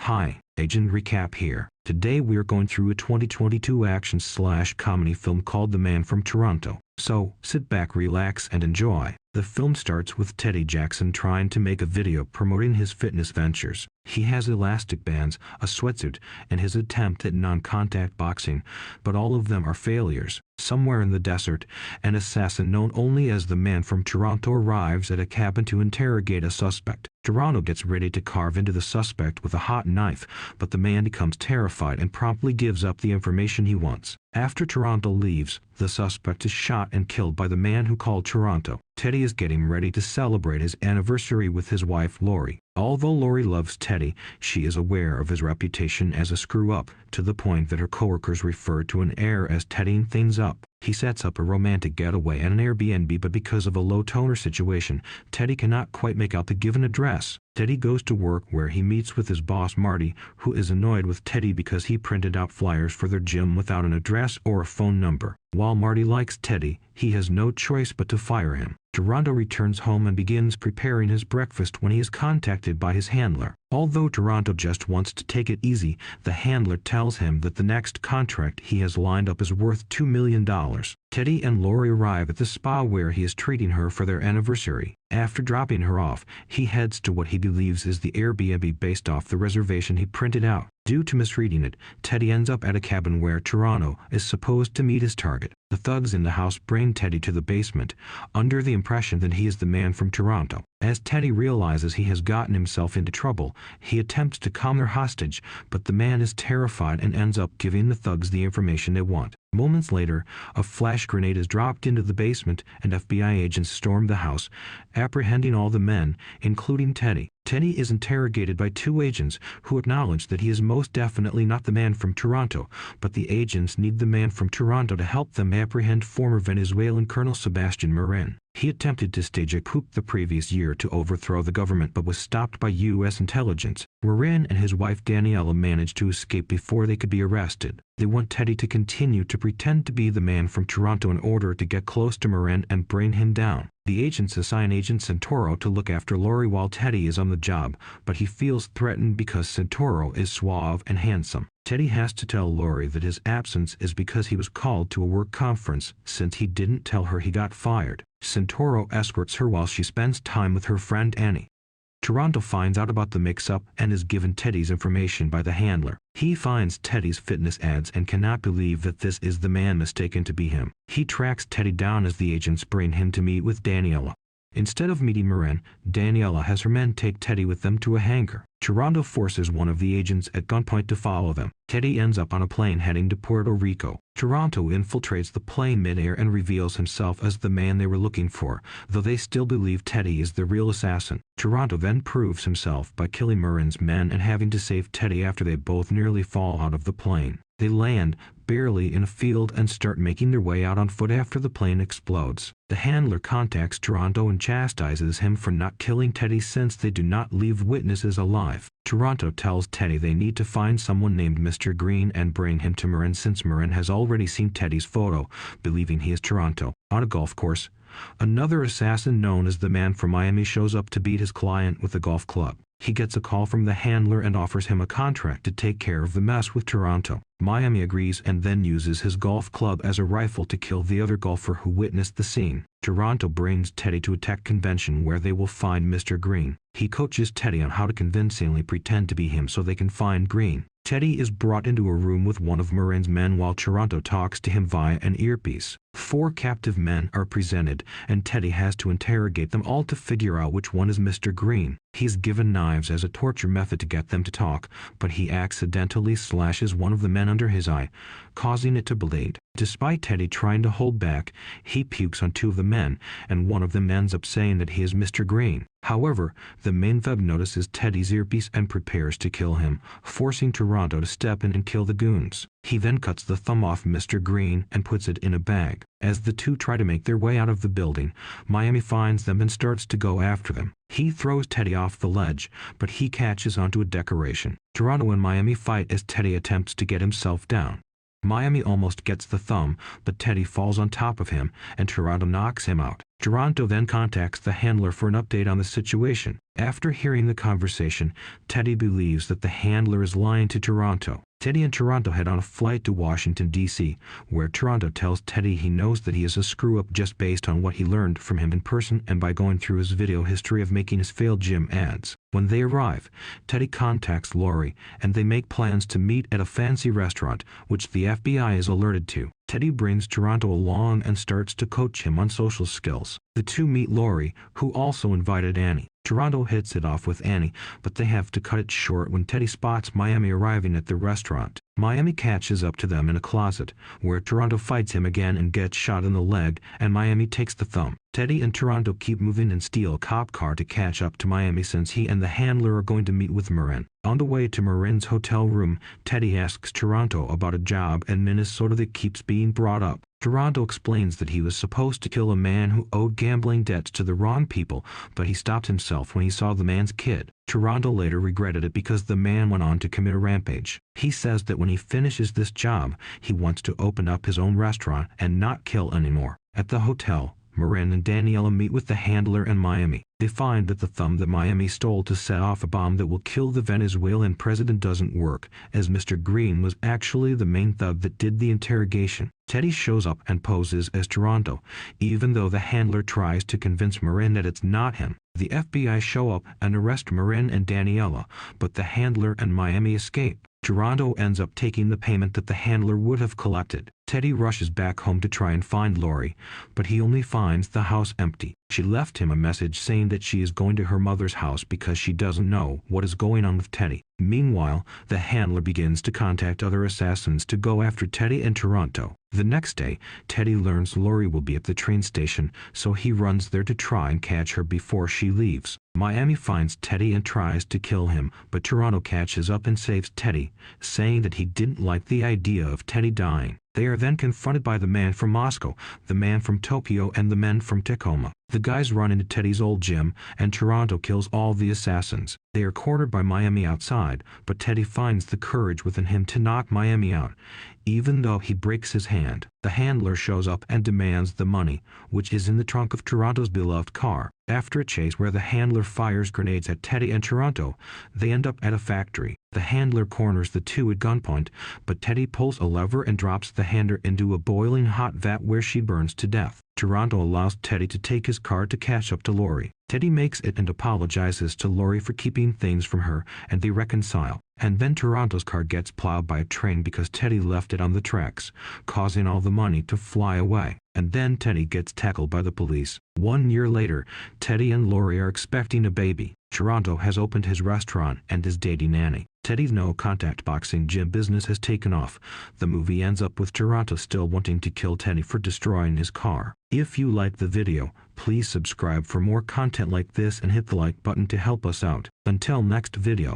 Hi, Agent Recap here. Today we are going through a 2022 action/comedy film called The Man from Toronto. So, sit back, relax, and enjoy. The film starts with Teddy Jackson trying to make a video promoting his fitness ventures. He has elastic bands, a sweatsuit, and his attempt at non-contact boxing, but all of them are failures. Somewhere in the desert, an assassin known only as the Man from Toronto arrives at a cabin to interrogate a suspect. Toronto gets ready to carve into the suspect with a hot knife, but the man becomes terrified and promptly gives up the information he wants. After Toronto leaves, the suspect is shot and killed by the man who called Toronto. Teddy is getting ready to celebrate his anniversary with his wife Lori. Although Lori loves Teddy, she is aware of his reputation as a screw-up, to the point that her coworkers refer to an heir as Teddying things up. He sets up a romantic getaway at an Airbnb, but because of a low-toner situation, Teddy cannot quite make out the given address. Teddy goes to work where he meets with his boss Marty, who is annoyed with Teddy because he printed out flyers for their gym without an address or a phone number. While Marty likes Teddy, he has no choice but to fire him. Toronto returns home and begins preparing his breakfast when he is contacted by his handler. Although Toronto just wants to take it easy, the handler tells him that the next contract he has lined up is worth $2 million. Teddy and Lori arrive at the spa where he is treating her for their anniversary. After dropping her off, he heads to what he believes is the Airbnb based off the reservation he printed out. Due to misreading it, Teddy ends up at a cabin where Toronto is supposed to meet his target. The thugs in the house bring Teddy to the basement, under the impression that he is the Man from Toronto. As Teddy realizes he has gotten himself into trouble, he attempts to calm their hostage, but the man is terrified and ends up giving the thugs the information they want. Moments later, a flash grenade is dropped into the basement and FBI agents storm the house, apprehending all the men, including Teddy. Teddy is interrogated by two agents who acknowledge that he is most definitely not the Man from Toronto, but the agents need the Man from Toronto to help them apprehend former Venezuelan Colonel Sebastian Marin. He attempted to stage a coup the previous year to overthrow the government but was stopped by U.S. intelligence. Marin and his wife Daniela managed to escape before they could be arrested. They want Teddy to continue to pretend to be the Man from Toronto in order to get close to Marin and bring him down. The agents assign Agent Santoro to look after Lori while Teddy is on the job, but he feels threatened because Santoro is suave and handsome. Teddy has to tell Lori that his absence is because he was called to a work conference, since he didn't tell her he got fired. Santoro escorts her while she spends time with her friend Annie. Toronto finds out about the mix-up and is given Teddy's information by the handler. He finds Teddy's fitness ads and cannot believe that this is the man mistaken to be him. He tracks Teddy down as the agents bring him to meet with Daniela. Instead of meeting Marin, Daniela has her men take Teddy with them to a hangar. Toronto forces one of the agents at gunpoint to follow them. Teddy ends up on a plane heading to Puerto Rico. Toronto infiltrates the plane midair and reveals himself as the man they were looking for, though they still believe Teddy is the real assassin. Toronto then proves himself by killing Marin's men and having to save Teddy after they both nearly fall out of the plane. They land, barely, in a field and start making their way out on foot after the plane explodes. The handler contacts Toronto and chastises him for not killing Teddy since they do not leave witnesses alive. Toronto tells Teddy they need to find someone named Mr. Green and bring him to Marin since Marin has already seen Teddy's photo, believing he is Toronto. On a golf course, another assassin known as the Man from Miami shows up to beat his client with a golf club. He gets a call from the handler and offers him a contract to take care of the mess with Toronto. Miami agrees and then uses his golf club as a rifle to kill the other golfer who witnessed the scene. Toronto brings Teddy to a tech convention where they will find Mr. Green. He coaches Teddy on how to convincingly pretend to be him so they can find Green. Teddy is brought into a room with one of Marin's men while Toronto talks to him via an earpiece. 4 captive men are presented, and Teddy has to interrogate them all to figure out which one is Mr. Green. He's given knives as a torture method to get them to talk, but he accidentally slashes one of the men under his eye, causing it to bleed. Despite Teddy trying to hold back, he pukes on 2 of the men, and one of them ends up saying that he is Mr. Green. However, the main thug notices Teddy's earpiece and prepares to kill him, forcing Toronto to step in and kill the goons. He then cuts the thumb off Mr. Green and puts it in a bag. As the two try to make their way out of the building, Miami finds them and starts to go after them. He throws Teddy off the ledge, but he catches onto a decoration. Toronto and Miami fight as Teddy attempts to get himself down. Miami almost gets the thumb, but Teddy falls on top of him, and Toronto knocks him out. Toronto then contacts the handler for an update on the situation. After hearing the conversation, Teddy believes that the handler is lying to Toronto. Teddy and Toronto head on a flight to Washington, D.C., where Toronto tells Teddy he knows that he is a screw-up just based on what he learned from him in person and by going through his video history of making his failed gym ads. When they arrive, Teddy contacts Lori, and they make plans to meet at a fancy restaurant, which the FBI is alerted to. Teddy brings Toronto along and starts to coach him on social skills. The two meet Lori, who also invited Annie. Toronto hits it off with Annie, but they have to cut it short when Teddy spots Miami arriving at the restaurant. Miami catches up to them in a closet, where Toronto fights him again and gets shot in the leg, and Miami takes the thumb. Teddy and Toronto keep moving and steal a cop car to catch up to Miami since he and the handler are going to meet with Marin. On the way to Marin's hotel room, Teddy asks Toronto about a job in Minnesota that keeps being brought up. Toronto explains that he was supposed to kill a man who owed gambling debts to the wrong people, but he stopped himself when he saw the man's kid. Toronto later regretted it because the man went on to commit a rampage. He says that when he finishes this job, he wants to open up his own restaurant and not kill anymore. At the hotel, Marin and Daniela meet with the handler and Miami. They find that the thumb that Miami stole to set off a bomb that will kill the Venezuelan president doesn't work, as Mr. Green was actually the main thug that did the interrogation. Teddy shows up and poses as Toronto, even though the handler tries to convince Marin that it's not him. The FBI show up and arrest Marin and Daniela, but the handler and Miami escape. Toronto ends up taking the payment that the handler would have collected. Teddy rushes back home to try and find Lori, but he only finds the house empty. She left him a message saying that she is going to her mother's house because she doesn't know what is going on with Teddy. Meanwhile, the handler begins to contact other assassins to go after Teddy and Toronto. The next day, Teddy learns Lori will be at the train station, so he runs there to try and catch her before she leaves. Miami finds Teddy and tries to kill him, but Toronto catches up and saves Teddy, saying that he didn't like the idea of Teddy dying. They are then confronted by the man from Moscow, the man from Tokyo, and the men from Tacoma. The guys run into Teddy's old gym, and Toronto kills all the assassins. They are cornered by Miami outside, but Teddy finds the courage within him to knock Miami out, even though he breaks his hand. The handler shows up and demands the money, which is in the trunk of Toronto's beloved car. After a chase where the handler fires grenades at Teddy and Toronto, they end up at a factory. The handler corners the two at gunpoint, but Teddy pulls a lever and drops the handler into a boiling hot vat where she burns to death. Toronto allows Teddy to take his car to catch up to Lori. Teddy makes it and apologizes to Lori for keeping things from her, and they reconcile. And then Toronto's car gets plowed by a train because Teddy left it on the tracks, causing all the money to fly away. And then Teddy gets tackled by the police. 1 year later, Teddy and Lori are expecting a baby. Toronto has opened his restaurant and is dating Annie. Teddy's no-contact boxing gym business has taken off. The movie ends up with Toronto still wanting to kill Teddy for destroying his car. If you liked the video, please subscribe for more content like this and hit the like button to help us out. Until next video.